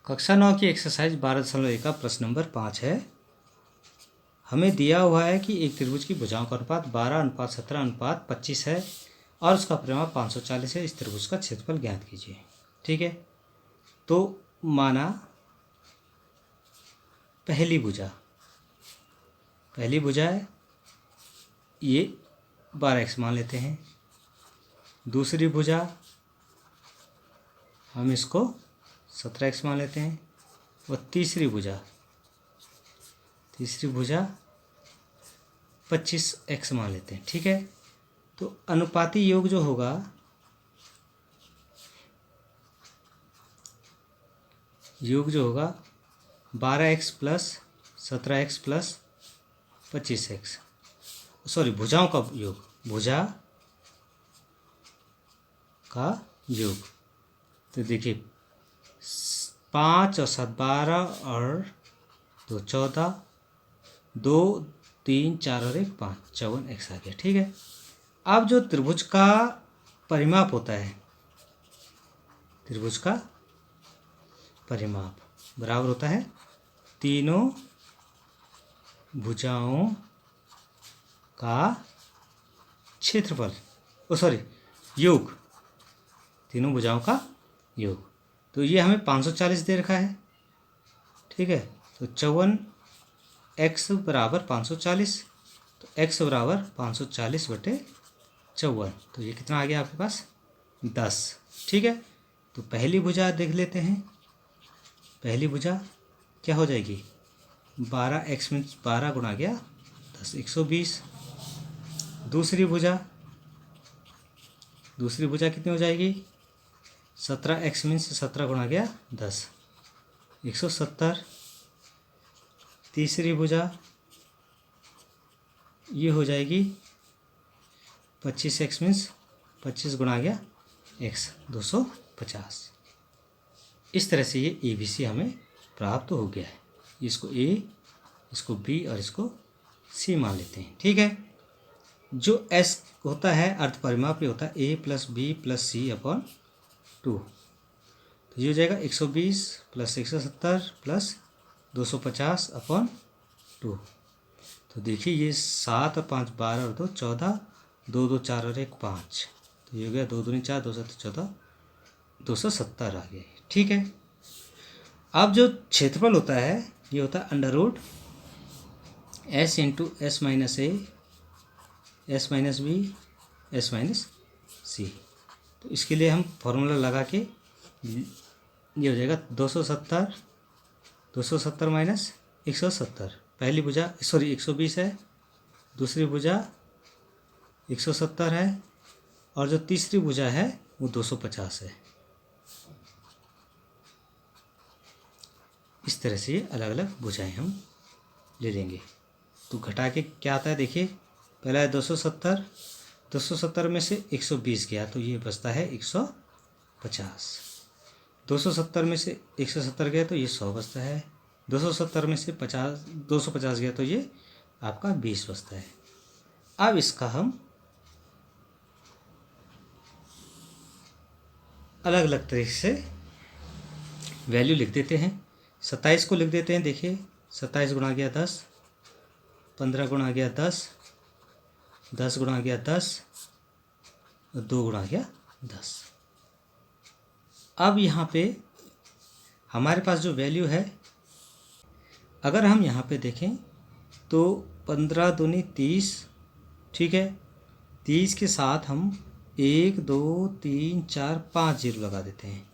कक्षा 9 की एक्सरसाइज 12.1 का प्रश्न नंबर 5 है। हमें दिया हुआ है कि एक त्रिभुज की भुजाओं का अनुपात 12:17:25 है और उसका परिमाप 540 है। इस त्रिभुज का क्षेत्रफल ज्ञात कीजिए। ठीक है, तो माना पहली भुजा है, ये 12x मान लेते हैं। दूसरी भुजा हम इसको 17x मान लेते हैं और तीसरी भुजा 25x मान लेते हैं। ठीक है, तो अनुपाती योग जो होगा योग जो होगा 12x plus 17x plus 25x, sorry भुजाओं का योग, भुजा का योग। तो देखिए 5 और 7 12 और 2 14, 2 3 4 और 1 5, 54x आ गया। ठीक है, अब जो त्रिभुज का परिमाप होता है, त्रिभुज का परिमाप बराबर होता है तीनों भुजाओं का क्षेत्रफल, योग, तीनों भुजाओं का योग। तो ये हमें 540 दे रखा है। ठीक है, तो 54x बराबर 540, तो x बराबर 540/54, तो ये कितना आ गया आपके पास 10। ठीक है, तो पहली भुजा देख लेते हैं। पहली भुजा क्या हो जाएगी, 12x में 12 गुणा गया 10, 120। दूसरी भुजा कितनी हो जाएगी, 17x में 17 गुणा गया 10, 170। तीसरी भुजा ये हो जाएगी 25x में 25 गुणा गया x, 250। इस तरह से ये ABC हमें प्राप्त हो गया है। इसको A, इसको B और इसको C मान लेते हैं। ठीक है, जो S होता है अर्ध परिमाप ये होता है A plus B plus C upon 2, तो ये हो जाएगा 120 प्लस 170 प्लस 250 अपॉन 2। तो देखिए ये 7 और 5 12 और 2 14, 2 2 4 और 1 5, तो ये हो गया 2 दूनी 4, 2 7 14, 270 आ गया। ठीक है, अब जो क्षेत्रफल होता है ये होता है under root S into S minus A, S minus B, S minus C। तो इसके लिए हम फॉर्मूला लगा के ये हो जाएगा 270 माइनस 170। पहली भुजा 120 है, दूसरी भुजा 170 है और जो तीसरी भुजा है वो 250 है। इस तरह से अलग अलग भुजाएं हम ले लेंगे। तो घटा के क्या आता है, देखिए पहला है 270 में से 120 गया तो ये बचता है 150। 270 में से 170 गया तो ये 100 बचता है। 270 में से 250 गया तो ये आपका 20 बचता है। अब इसका हम अलग अलग तरीके से वैल्यू लिख देते हैं। 27 को लिख देते हैं। देखिए 27 गुणा गया 10, 15 गुणा गया 10, 10 गुणा गया 10 और 2 गुणा गया 10। अब यहाँ पे हमारे पास जो वैल्यू है, अगर हम यहाँ पे देखें तो 15 दूनी 30। ठीक है, 30 के साथ हम 1 2 3 4 5 जीरो लगा देते हैं।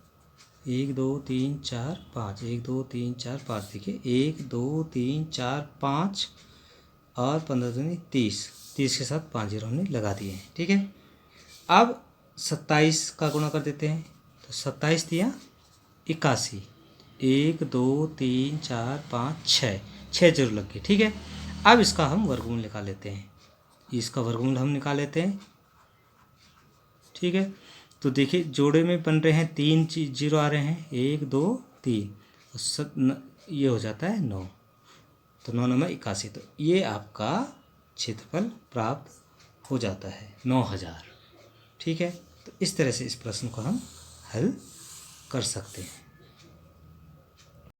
1 2 3 4 5, 1 2 3 4 5, देखिए 1 2 3 4 5 और 15 दूनी 30, 30 के साथ 5 जीरो हमने लगा दिए हैं। ठीक है, अब 27 का गुणा कर देते हैं, तो 27 दिया 81, 1 2 3 4 5 6 जीरो लग गए। ठीक है, अब इसका हम वर्गमूल निकाल लेते हैं। इसका वर्गमूल हम निकाल लेते हैं। ठीक है, तो देखिए जोड़े में बन रहे हैं 3 जीरो आ रहे हैं, 1 2 3, ये हो जाता है 9, तो 9 9 81, तो ये आपका क्षेत्रफल प्राप्त हो जाता है 9000। ठीक है, तो इस तरह से इस प्रश्न को हम हल कर सकते हैं।